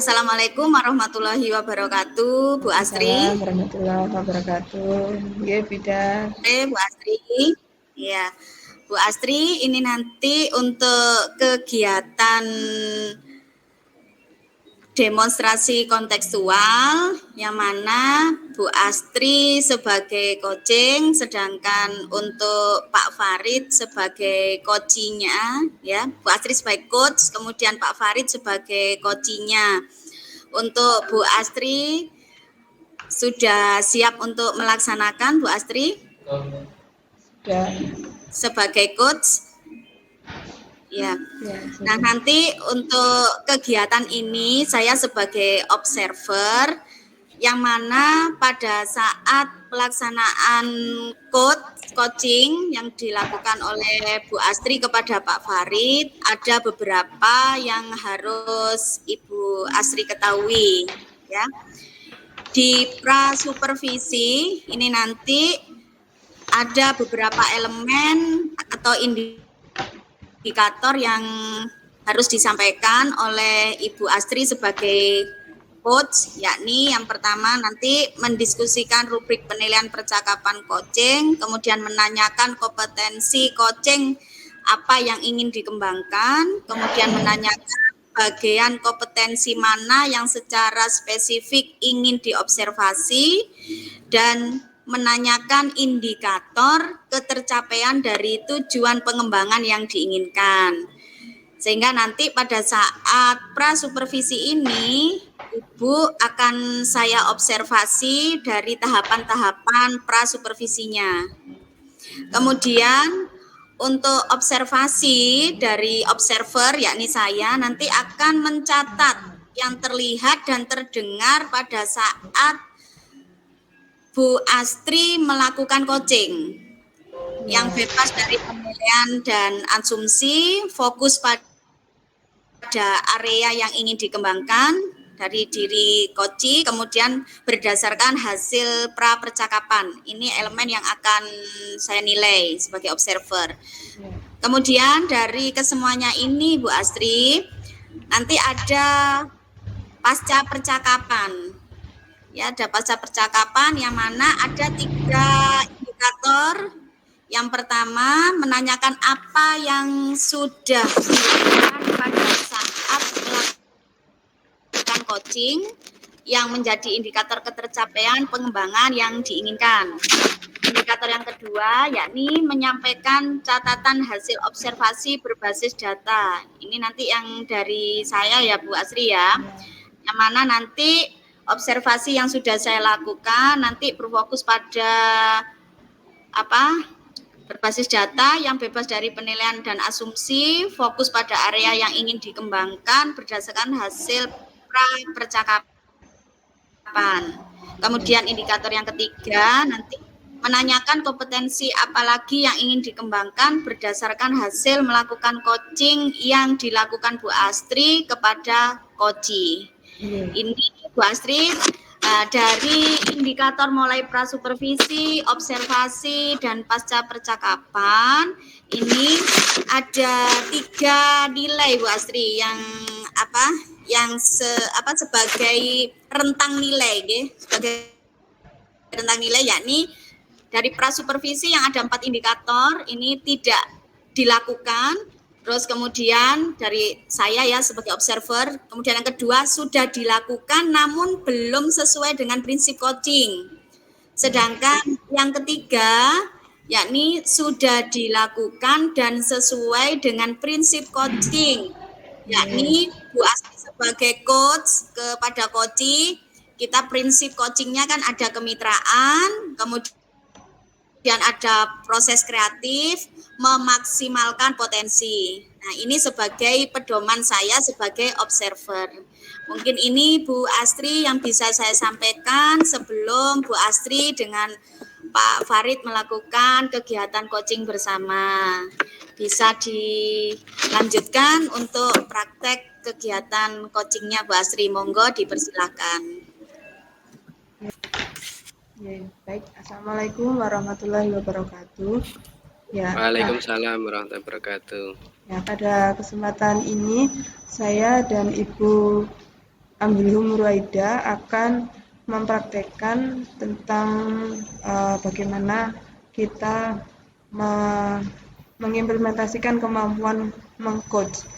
Assalamualaikum warahmatullahi wabarakatuh, Bu Astri. Assalamualaikum warahmatullahi wabarakatuh. Ya, Bida. Bu Astri. Ya, Bu Astri, ini nanti untuk kegiatan demonstrasi kontekstual yang mana Bu Astri sebagai coaching, sedangkan untuk Pak Farid sebagai coachingnya, ya Bu Astri sebagai coach, kemudian Pak Farid sebagai coachingnya. Untuk Bu Astri sudah siap untuk melaksanakan, Bu Astri? Sudah. Sebagai coach. Ya. Nah, nanti untuk kegiatan ini saya sebagai observer yang mana pada saat pelaksanaan coaching yang dilakukan oleh Bu Astri kepada Pak Farid, ada beberapa yang harus Ibu Astri ketahui, ya. Di prasupervisi ini nanti ada beberapa elemen atau indikator yang harus disampaikan oleh Ibu Astri sebagai coach, yakni yang pertama nanti mendiskusikan rubrik penilaian percakapan coaching, kemudian menanyakan kompetensi coaching apa yang ingin dikembangkan, kemudian menanyakan bagian kompetensi mana yang secara spesifik ingin diobservasi, dan menanyakan indikator ketercapaian dari tujuan pengembangan yang diinginkan. Sehingga nanti pada saat prasupervisi ini, Ibu akan saya observasi dari tahapan-tahapan prasupervisinya. Kemudian untuk observasi dari observer, yakni saya, nanti akan mencatat yang terlihat dan terdengar pada saat Bu Astri melakukan coaching yang bebas dari penilaian dan asumsi, fokus pada area yang ingin dikembangkan dari diri coach, kemudian berdasarkan hasil pra percakapan. Ini elemen yang akan saya nilai sebagai observer. Kemudian dari kesemuanya ini, Bu Astri, nanti ada pasca percakapan. Ya, ada pasca percakapan yang mana ada 3 indikator. Yang pertama, menanyakan apa yang sudah dilakukan pada saat melakukan coaching yang menjadi indikator ketercapaian pengembangan yang diinginkan. Indikator yang kedua, yakni menyampaikan catatan hasil observasi berbasis data. Ini nanti yang dari saya ya, Bu Astri ya. Yang mana nanti observasi yang sudah saya lakukan nanti berfokus pada berbasis data yang bebas dari penilaian dan asumsi, fokus pada area yang ingin dikembangkan berdasarkan hasil pra percakapan. Kemudian indikator yang ketiga nanti menanyakan kompetensi apalagi yang ingin dikembangkan berdasarkan hasil melakukan coaching yang dilakukan Bu Astri kepada coachee. Ini Bu Astri, dari indikator mulai prasupervisi, observasi, dan pasca percakapan, ini ada 3 nilai Bu Astri yang sebagai rentang nilai, sebagai rentang nilai, yakni dari prasupervisi yang ada 4 indikator ini tidak dilakukan. Terus kemudian dari saya ya sebagai observer, kemudian yang kedua sudah dilakukan namun belum sesuai dengan prinsip coaching. Sedangkan yang ketiga yakni sudah dilakukan dan sesuai dengan prinsip coaching. Yakni Bu Astri sebagai coach kepada coachee, kita prinsip coachingnya kan ada kemitraan, kemudian ada proses kreatif, memaksimalkan potensi. Nah, ini sebagai pedoman saya sebagai observer. Mungkin ini Bu Astri yang bisa saya sampaikan sebelum Bu Astri dengan Pak Farid melakukan kegiatan coaching bersama. Bisa dilanjutkan untuk praktek kegiatan coachingnya Bu Astri. Monggo dipersilakan. Ya, baik. Assalamualaikum warahmatullahi wabarakatuh. Ya, Waalaikumsalam warahmatullahi wabarakatuh. Ya, pada kesempatan ini saya dan Ibu Ambilhum Ruwaida akan mempraktekkan tentang bagaimana kita mengimplementasikan kemampuan mengcoach.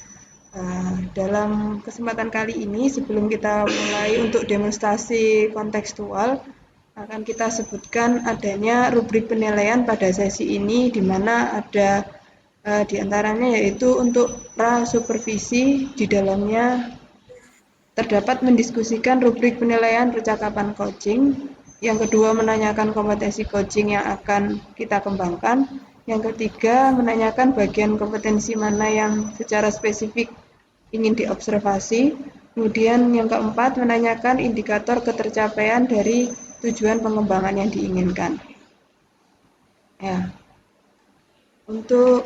Dalam kesempatan kali ini, sebelum kita mulai untuk demonstrasi kontekstual, akan kita sebutkan adanya rubrik penilaian pada sesi ini, di mana ada di antaranya yaitu untuk pra-supervisi. Di dalamnya terdapat mendiskusikan rubrik penilaian percakapan coaching. Yang kedua, menanyakan kompetensi coaching yang akan kita kembangkan. Yang ketiga, menanyakan bagian kompetensi mana yang secara spesifik ingin diobservasi. Kemudian yang keempat, menanyakan indikator ketercapaian dari tujuan pengembangan yang diinginkan. Ya, untuk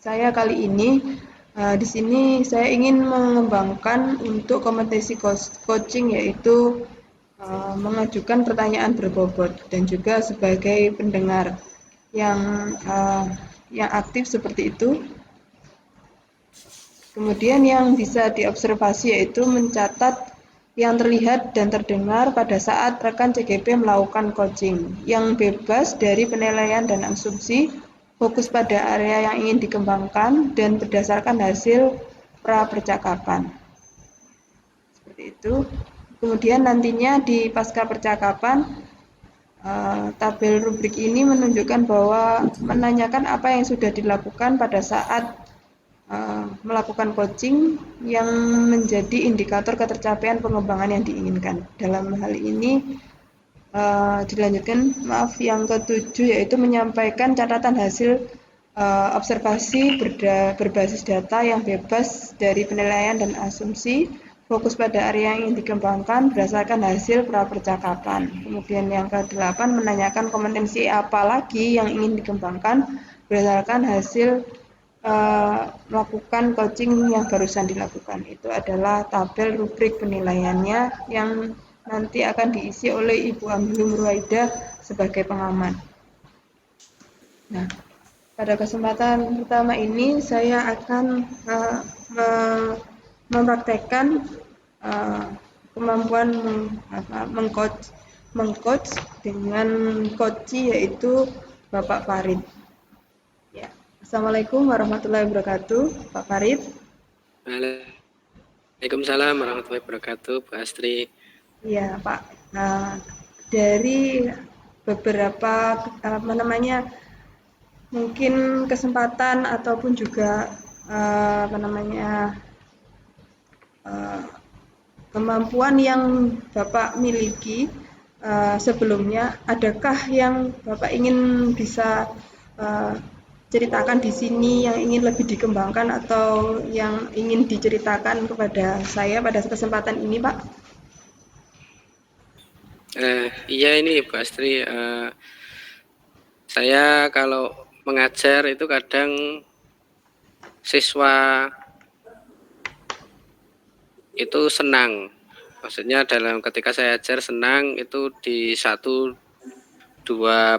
saya kali ini di sini saya ingin mengembangkan untuk kompetensi coaching, yaitu mengajukan pertanyaan berbobot dan juga sebagai pendengar yang aktif seperti itu. Kemudian yang bisa diobservasi yaitu mencatat yang terlihat dan terdengar pada saat rekan CGP melakukan coaching, yang bebas dari penilaian dan asumsi, fokus pada area yang ingin dikembangkan, dan berdasarkan hasil pra-percakapan. Seperti itu. Kemudian nantinya di pasca percakapan, tabel rubrik ini menunjukkan bahwa menanyakan apa yang sudah dilakukan pada saat melakukan coaching yang menjadi indikator ketercapaian pengembangan yang diinginkan. Dalam hal ini dilanjutkan, yang ketujuh, yaitu menyampaikan catatan hasil observasi berbasis data yang bebas dari penilaian dan asumsi, fokus pada area yang ingin dikembangkan berdasarkan hasil pra-percakapan. Kemudian yang ke-8, menanyakan kompetensi apa lagi yang ingin dikembangkan berdasarkan hasil melakukan coaching yang barusan dilakukan. Itu adalah tabel rubrik penilaiannya yang nanti akan diisi oleh Ibu Ambilhum Ruwaida sebagai pengamat. Nah, pada kesempatan pertama ini saya akan mempraktekkan kemampuan mengcoach dengan coachi, yaitu Bapak Farid. Ya. Assalamualaikum warahmatullahi wabarakatuh, Pak Farid. Waalaikumsalam warahmatullahi wabarakatuh, Bu Astri. Iya, Pak. Dari beberapa mungkin kesempatan ataupun juga kemampuan yang Bapak miliki sebelumnya, adakah yang Bapak ingin bisa ceritakan di sini yang ingin lebih dikembangkan atau yang ingin diceritakan kepada saya pada kesempatan ini, Pak? Iya ini Bu Astri, saya kalau mengajar itu kadang siswa itu senang, maksudnya dalam ketika saya ajar senang itu di 1-2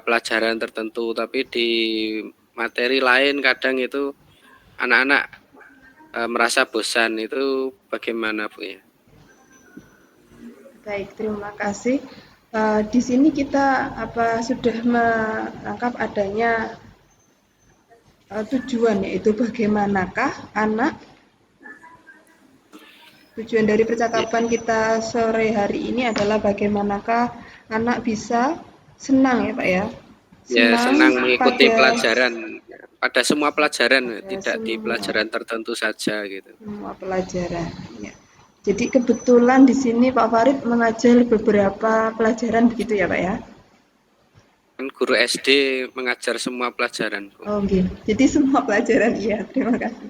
pelajaran tertentu, tapi di materi lain kadang itu anak-anak merasa bosan. Itu bagaimana, Bu ya? Baik, terima kasih. Di sini kita sudah menangkap adanya tujuan, yaitu bagaimanakah tujuan dari percakapan kita sore hari ini adalah bagaimanakah anak bisa senang, ya Pak ya? Senang mengikuti pelajaran pada semua pelajaran, tidak di pelajaran tertentu saja gitu. Semua pelajaran. Ya. Jadi kebetulan di sini Pak Farid mengajar beberapa pelajaran begitu ya Pak ya? Kan guru SD mengajar semua pelajaran. Oh gitu. Jadi semua pelajaran, iya. Terima kasih.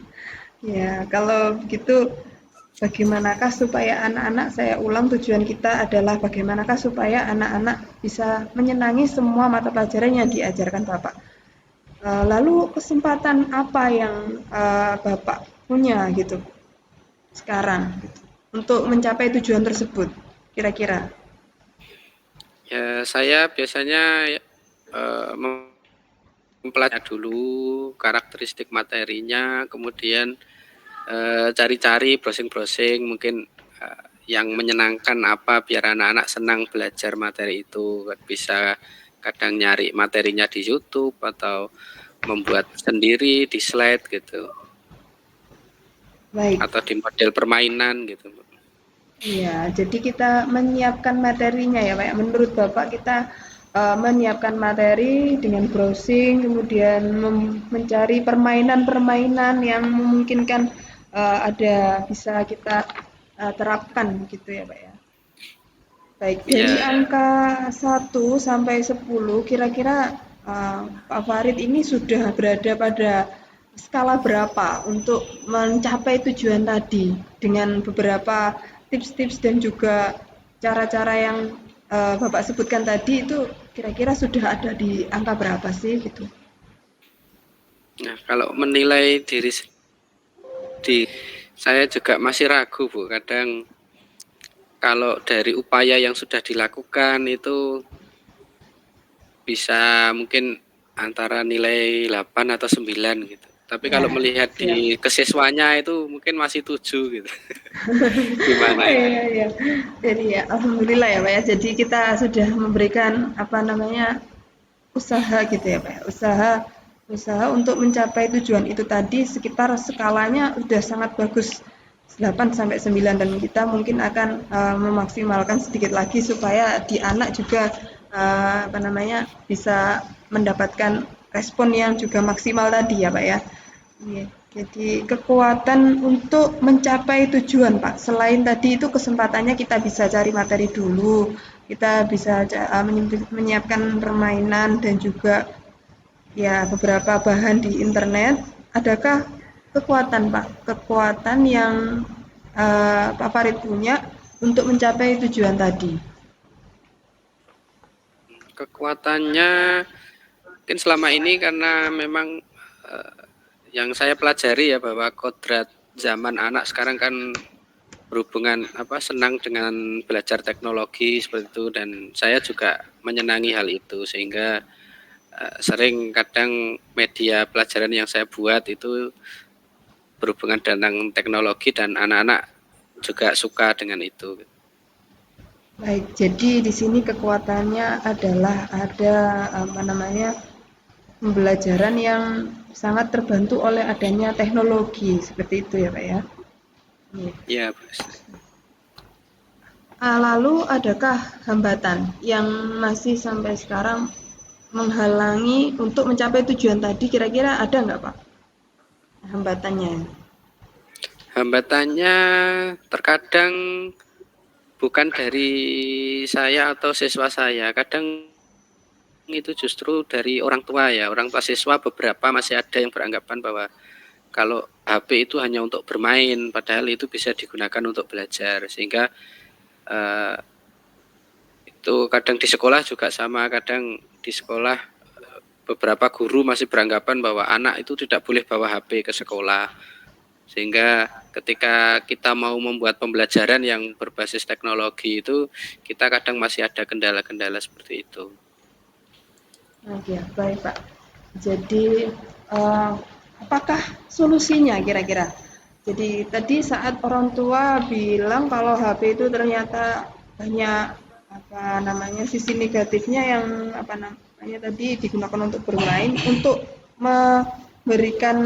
Ya, kalau begitu bagaimanakah supaya anak-anak, saya ulang, tujuan kita adalah bagaimanakah supaya anak-anak bisa menyenangi semua mata pelajaran yang diajarkan Bapak. Lalu kesempatan apa yang Bapak punya gitu sekarang gitu, untuk mencapai tujuan tersebut kira-kira? Ya, saya biasanya mempelajari dulu karakteristik materinya, kemudian cari-cari, browsing-browsing mungkin yang menyenangkan apa biar anak-anak senang belajar materi itu. Bisa kadang nyari materinya di YouTube atau membuat sendiri di slide gitu, Baik. atau di model permainan gitu. Iya, jadi kita menyiapkan materinya ya Pak. Menurut Bapak kita menyiapkan materi dengan browsing, kemudian mencari permainan-permainan yang memungkinkan ada bisa kita terapkan gitu ya Pak ya. Baik, dari Iya, angka 1 sampai 10 kira-kira Pak Farid ini sudah berada pada skala berapa untuk mencapai tujuan tadi dengan beberapa tips-tips dan juga cara-cara yang Bapak sebutkan tadi itu kira-kira sudah ada di angka berapa sih gitu? nah kalau menilai diri saya juga masih ragu Bu, kadang kalau dari upaya yang sudah dilakukan itu bisa mungkin antara nilai 8 atau 9 gitu. Tapi kalau Ya, melihat siap. di kesiswanya itu mungkin masih 7 gitu. Gimana itu? Iya, iya. Jadi ya, alhamdulillah ya Pak ya. Jadi kita sudah memberikan apa namanya usaha gitu ya Pak ya. Usaha untuk mencapai tujuan itu tadi sekitar skalanya udah sangat bagus 8 sampai 9 dan kita mungkin akan memaksimalkan sedikit lagi supaya di anak juga apa namanya bisa mendapatkan respon yang juga maksimal tadi ya Pak ya. Iya, jadi kekuatan untuk mencapai tujuan, Pak. Selain tadi itu kesempatannya kita bisa cari materi dulu, kita bisa menyiapkan permainan dan juga ya beberapa bahan di internet. Adakah kekuatan, Pak? Kekuatan yang Pak Farid punya untuk mencapai tujuan tadi? Kekuatannya mungkin selama ini karena memang yang saya pelajari ya bahwa kodrat zaman anak sekarang kan berhubungan senang dengan belajar teknologi seperti itu, dan saya juga menyenangi hal itu sehingga sering kadang media pelajaran yang saya buat itu berhubungan dengan teknologi dan anak-anak juga suka dengan itu. Baik, jadi di sini kekuatannya adalah ada apa namanya pembelajaran yang sangat terbantu oleh adanya teknologi seperti itu ya Pak ya. Iya. Ya, Bos. Lalu adakah hambatan yang masih sampai sekarang menghalangi untuk mencapai tujuan tadi? Kira-kira ada nggak Pak hambatannya? Hambatannya terkadang bukan dari saya atau siswa saya, kadang itu justru dari orang tua ya. Orang tua siswa beberapa masih ada yang beranggapan bahwa kalau HP itu hanya untuk bermain, padahal itu bisa digunakan untuk belajar. Sehingga eh, itu kadang di sekolah juga sama, kadang di sekolah beberapa guru masih beranggapan bahwa anak itu tidak boleh bawa HP ke sekolah. Sehingga ketika kita mau membuat pembelajaran yang berbasis teknologi itu, kita kadang masih ada kendala-kendala seperti itu. Nah, ya, baik Pak. Jadi apakah solusinya kira-kira? Jadi tadi saat orang tua bilang kalau HP itu ternyata banyak apa namanya sisi negatifnya yang apa namanya tadi digunakan untuk bermain, untuk memberikan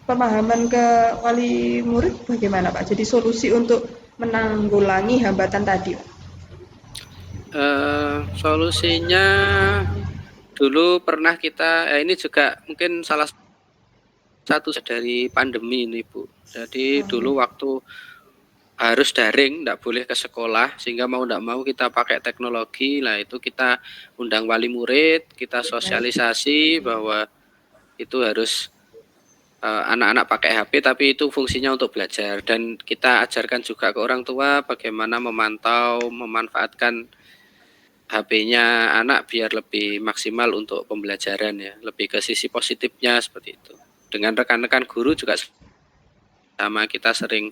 pemahaman ke wali murid bagaimana Pak? Jadi solusi untuk menanggulangi hambatan tadi, Pak. Solusinya dulu pernah kita, ini juga mungkin salah satu dari pandemi ini Bu. Jadi Oh, iya. dulu waktu harus daring, tidak boleh ke sekolah, sehingga mau tidak mau kita pakai teknologi. Lah itu kita undang wali murid, kita Baik. sosialisasi bahwa itu harus anak-anak pakai HP, tapi itu fungsinya untuk belajar, dan kita ajarkan juga ke orang tua bagaimana memantau, memanfaatkan HP-nya anak biar lebih maksimal untuk pembelajaran ya, lebih ke sisi positifnya seperti itu. Dengan rekan-rekan guru juga sama, kita sering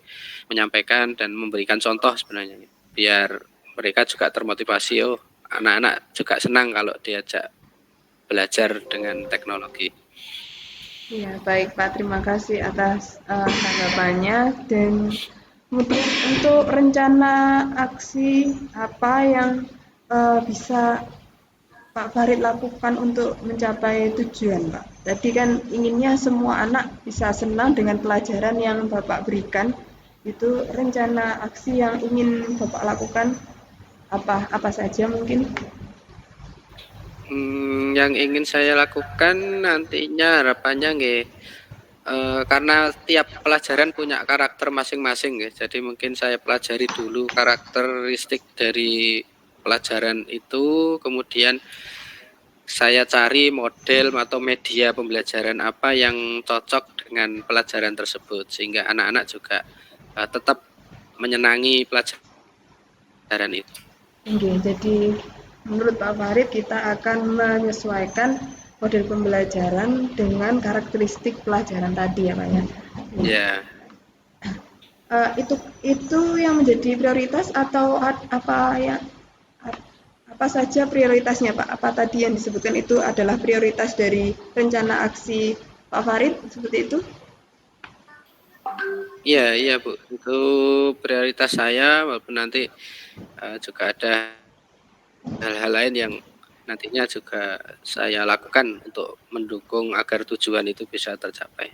menyampaikan dan memberikan contoh sebenarnya, biar mereka juga termotivasi, oh anak-anak juga senang kalau diajak belajar dengan teknologi. Ya, baik Pak, terima kasih atas tanggapannya. Dan kemudian untuk rencana aksi apa yang bisa Pak Farid lakukan untuk mencapai tujuan, Pak? Tadi kan inginnya semua anak bisa senang dengan pelajaran yang Bapak berikan. Itu rencana aksi yang ingin Bapak lakukan apa saja mungkin? Yang ingin saya lakukan nantinya harapannya nggih, karena tiap pelajaran punya karakter masing-masing ya. Jadi mungkin saya pelajari dulu karakteristik dari pelajaran itu, kemudian saya cari model atau media pembelajaran apa yang cocok dengan pelajaran tersebut sehingga anak-anak juga tetap menyenangi pelajaran itu. Oke, jadi menurut Pak Farid kita akan menyesuaikan model pembelajaran dengan karakteristik pelajaran tadi ya Pak ya. Ya, Itu yang menjadi prioritas atau apa ya, apa saja prioritasnya Pak? Apa tadi yang disebutkan itu adalah prioritas dari rencana aksi Pak Farid seperti itu? iya Bu, itu prioritas saya walaupun nanti juga ada hal-hal lain yang nantinya juga saya lakukan untuk mendukung agar tujuan itu bisa tercapai.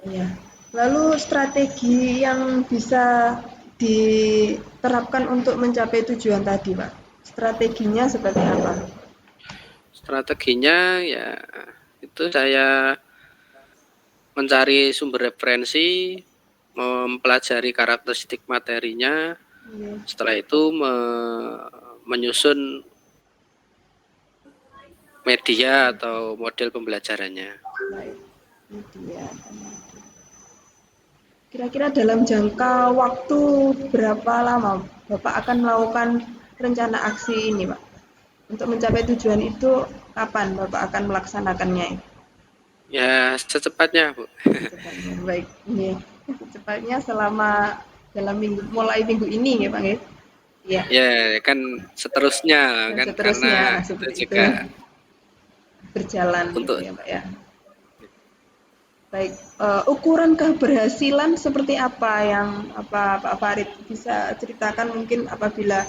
Ya. Lalu strategi yang bisa diterapkan untuk mencapai tujuan tadi, Pak. Strateginya seperti apa? Strateginya ya itu saya mencari sumber referensi, mempelajari karakteristik materinya, Iya, setelah itu menyusun media atau model pembelajarannya. baik. Media. Kira-kira dalam jangka waktu berapa lama Bapak akan melakukan rencana aksi ini, Pak? Untuk mencapai tujuan itu kapan Bapak akan melaksanakannya? Ya secepatnya Bu. Secepatnya. Baik, ini secepatnya selama dalam mulai minggu ini ya, Pak ya. Iya. Ya kan seterusnya Dan kan karena seterusnya itu seperti itu juga berjalan gitu untuk ya Pak ya. Baik, ukuran keberhasilan seperti apa yang Pak Farid bisa ceritakan mungkin apabila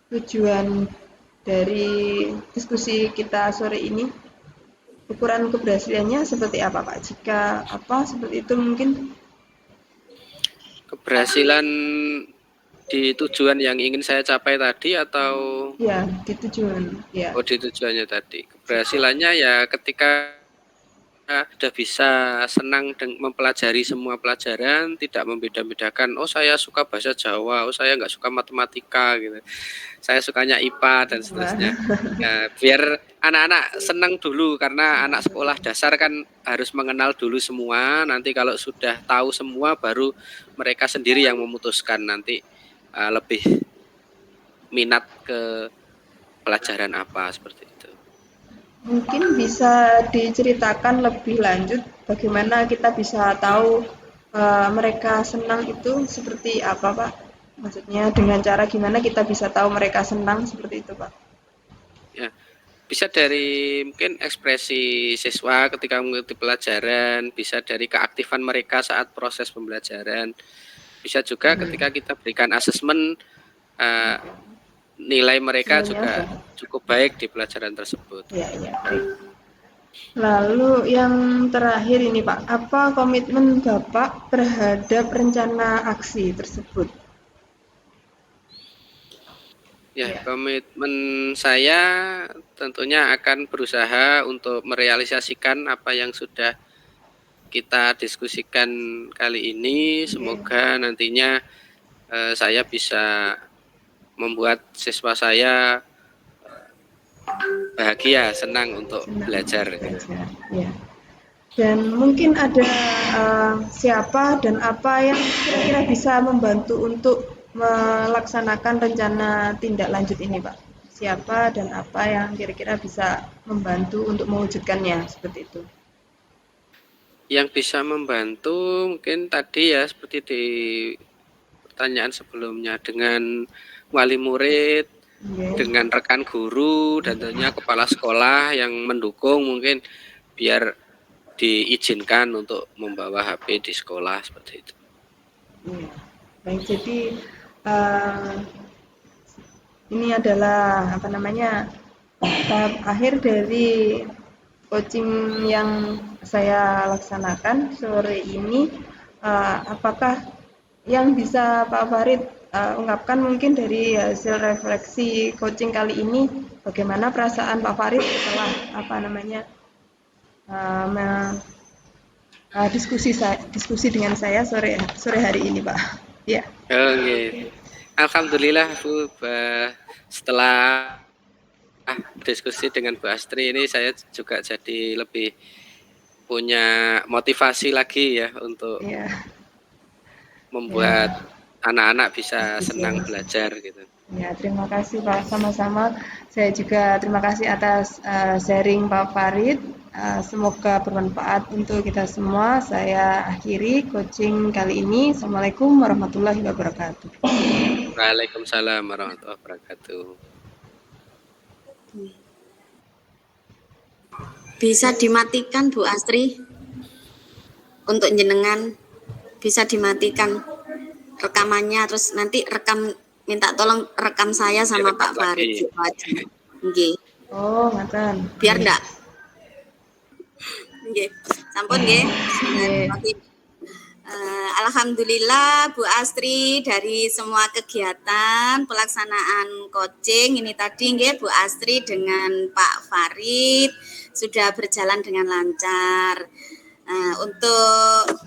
tujuan dari diskusi kita sore ini, ukuran keberhasilannya seperti apa Pak? Jika apa seperti itu mungkin keberhasilan di tujuan yang ingin saya capai tadi atau ya di tujuan ya. di tujuannya tadi. Keberhasilannya ya ketika sudah bisa senang mempelajari semua pelajaran, tidak membeda-bedakan, oh saya suka bahasa Jawa, oh saya nggak suka matematika gitu. Saya sukanya IPA dan seterusnya. Wah, Ya, biar anak-anak senang dulu karena anak sekolah dasar kan harus mengenal dulu semua. Nanti kalau sudah tahu semua baru mereka sendiri yang memutuskan nanti lebih minat ke pelajaran apa seperti itu. mungkin bisa diceritakan lebih lanjut bagaimana kita bisa tahu mereka senang itu seperti apa, Pak? Maksudnya dengan cara gimana kita bisa tahu mereka senang seperti itu, Pak? Ya, bisa dari mungkin ekspresi siswa ketika mengikuti pelajaran, bisa dari keaktifan mereka saat proses pembelajaran, bisa juga ketika kita berikan asesmen nilai mereka juga Nilainya cukup baik di pelajaran tersebut. ya, ya, baik. Lalu yang terakhir ini, Pak, apa komitmen Bapak terhadap rencana aksi tersebut? Ya, Ya, komitmen saya tentunya akan berusaha untuk merealisasikan apa yang sudah kita diskusikan kali ini. oke. Semoga nantinya saya bisa membuat siswa saya bahagia, senang untuk Senang belajar. belajar. Ya. Dan mungkin ada siapa dan apa yang kira-kira bisa membantu untuk melaksanakan rencana tindak lanjut ini, Pak? Siapa dan apa yang kira-kira bisa membantu untuk mewujudkannya seperti itu? Yang bisa membantu mungkin tadi ya seperti di pertanyaan sebelumnya dengan wali murid, Oke. dengan rekan guru dan tentunya kepala sekolah yang mendukung mungkin biar diizinkan untuk membawa HP di sekolah seperti itu. Iya. Baik, jadi ini adalah apa namanya tahap akhir dari coaching yang saya laksanakan sore ini. Apakah yang bisa Pak Farid ungkapkan mungkin dari hasil refleksi coaching kali ini, bagaimana perasaan Pak Farid setelah apa namanya diskusi dengan saya sore hari ini, Pak? Ya. Oke. Alhamdulillah Bu, setelah diskusi dengan Bu Astri ini saya juga jadi lebih punya motivasi lagi ya untuk Ya. membuat anak-anak bisa Bisa. senang belajar gitu. Ya, terima kasih Pak. Sama-sama. Saya juga terima kasih atas sharing Pak Farid. Semoga bermanfaat untuk kita semua. Saya akhiri coaching kali ini. Assalamualaikum warahmatullahi wabarakatuh. Waalaikumsalam warahmatullahi wabarakatuh. Bisa dimatikan Bu Astri untuk jenengan, bisa dimatikan rekamannya, terus nanti minta tolong rekam saya sama Direkam Pak Farid lagi. gitu aja. Nggih. Oh, ngaten. Biar ndak. Nggih. Sampun nggih. Nggih. Oke. Alhamdulillah Bu Astri, dari semua kegiatan pelaksanaan coaching ini tadi nggih Bu Astri dengan Pak Farid sudah berjalan dengan lancar. Untuk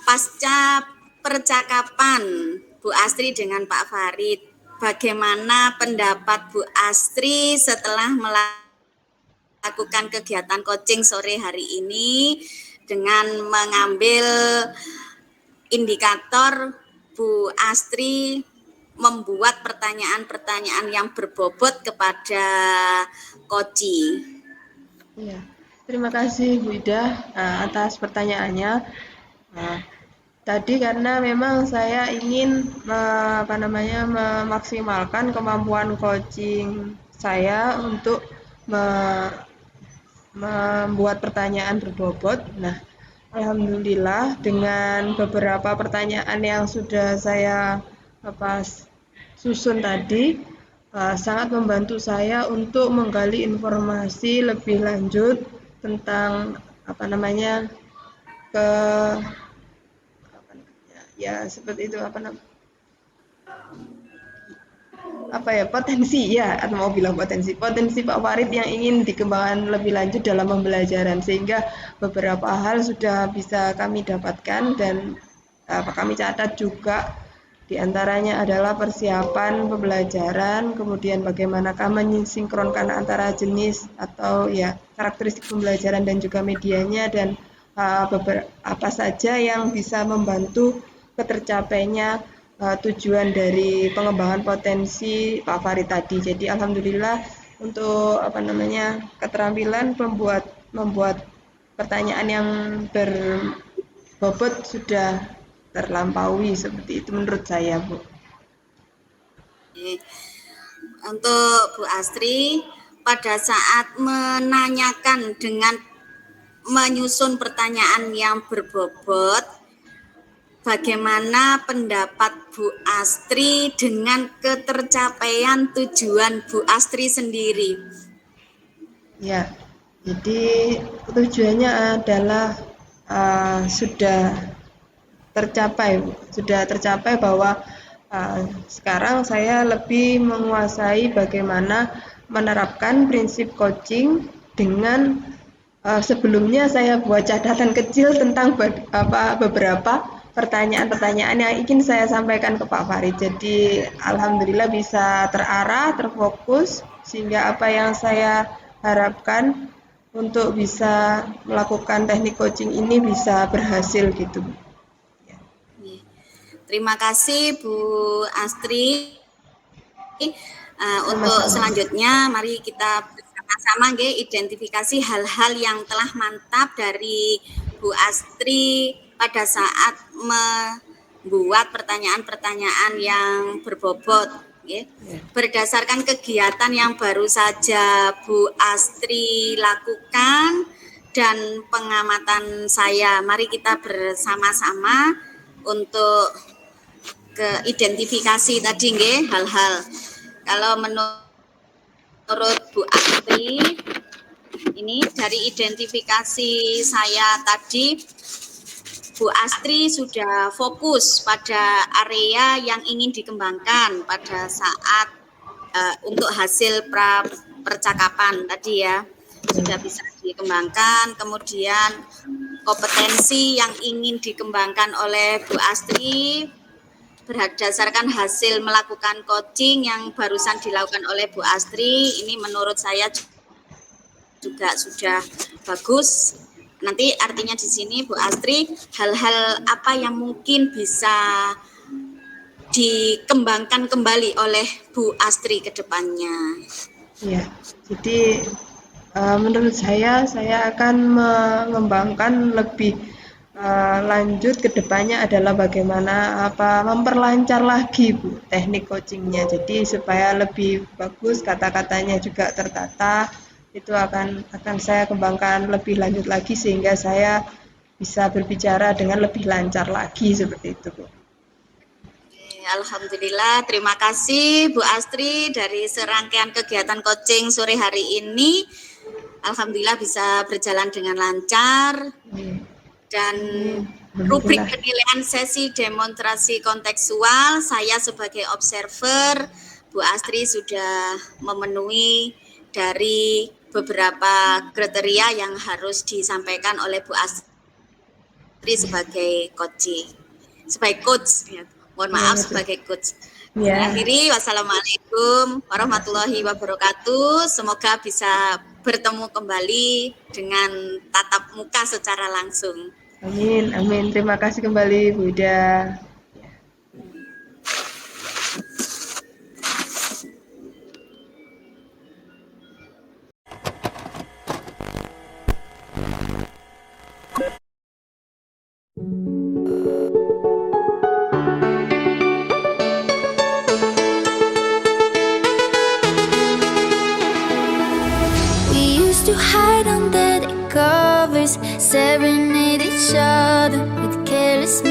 pasca percakapan Bu Astri dengan Pak Farid, bagaimana pendapat Bu Astri setelah melakukan kegiatan coaching sore hari ini dengan mengambil indikator Bu Astri membuat pertanyaan-pertanyaan yang berbobot kepada Koci. Ya, terima kasih Bu Ida atas pertanyaannya. Tadi karena memang saya ingin memaksimalkan kemampuan coaching saya untuk membuat pertanyaan berbobot. Nah, alhamdulillah dengan beberapa pertanyaan yang sudah saya susun tadi sangat membantu saya untuk menggali informasi lebih lanjut tentang seperti itu potensi Pak Farid yang ingin dikembangkan lebih lanjut dalam pembelajaran, sehingga beberapa hal sudah bisa kami dapatkan dan kami catat juga. Di antaranya adalah persiapan pembelajaran, kemudian bagaimanakah mensinkronkan antara jenis atau karakteristik pembelajaran dan juga medianya, dan apa saja yang bisa membantu ketercapainya tujuan dari pengembangan potensi Pak Farid tadi. Jadi alhamdulillah untuk keterampilan membuat pertanyaan yang berbobot sudah terlampaui, seperti itu menurut saya, Bu. Untuk Bu Astri, pada saat menanyakan dengan menyusun pertanyaan yang berbobot, bagaimana pendapat Bu Astri dengan ketercapaian tujuan Bu Astri sendiri? Ya, jadi tujuannya adalah sudah tercapai bahwa sekarang saya lebih menguasai bagaimana menerapkan prinsip coaching dengan sebelumnya saya buat catatan kecil tentang beberapa pertanyaan-pertanyaan yang ingin saya sampaikan ke Pak Farid. Jadi alhamdulillah bisa terarah, terfokus, sehingga apa yang saya harapkan untuk bisa melakukan teknik coaching ini bisa berhasil gitu. Terima kasih Bu Astri. Untuk selanjutnya mari kita bersama-sama identifikasi hal-hal yang telah mantap dari Bu Astri pada saat membuat pertanyaan-pertanyaan yang berbobot ya. Berdasarkan kegiatan yang baru saja Bu Astri lakukan dan pengamatan saya, mari kita bersama-sama untuk ke identifikasi tadi nggih, hal-hal. Kalau menurut Bu Astri, ini dari identifikasi saya tadi, Bu Astri sudah fokus pada area yang ingin dikembangkan pada saat untuk hasil percakapan tadi ya, sudah bisa dikembangkan. Kemudian kompetensi yang ingin dikembangkan oleh Bu Astri berdasarkan hasil melakukan coaching yang barusan dilakukan oleh Bu Astri, ini menurut saya juga sudah bagus. Nanti artinya di sini Bu Astri, hal-hal apa yang mungkin bisa dikembangkan kembali oleh Bu Astri ke depannya? Ya, jadi menurut saya akan mengembangkan lebih lanjut ke depannya adalah bagaimana memperlancar lagi Bu teknik coachingnya. Jadi supaya lebih bagus, kata-katanya juga tertata. Itu akan saya kembangkan lebih lanjut lagi sehingga saya bisa berbicara dengan lebih lancar lagi seperti itu, Bu. Alhamdulillah, terima kasih Bu Astri dari serangkaian kegiatan coaching sore hari ini. Alhamdulillah bisa berjalan dengan lancar. Dan rubrik penilaian sesi demonstrasi kontekstual, saya sebagai observer, Bu Astri sudah memenuhi dari beberapa kriteria yang harus disampaikan oleh Bu Astri sebagai coach, ya. Mohon maaf sebagai coach. Ya. Akhiri, wassalamualaikum warahmatullahi wabarakatuh. Semoga bisa bertemu kembali dengan tatap muka secara langsung. Amin, amin. Terima kasih kembali Bu Ida. To hide under the covers, serenade each other with careless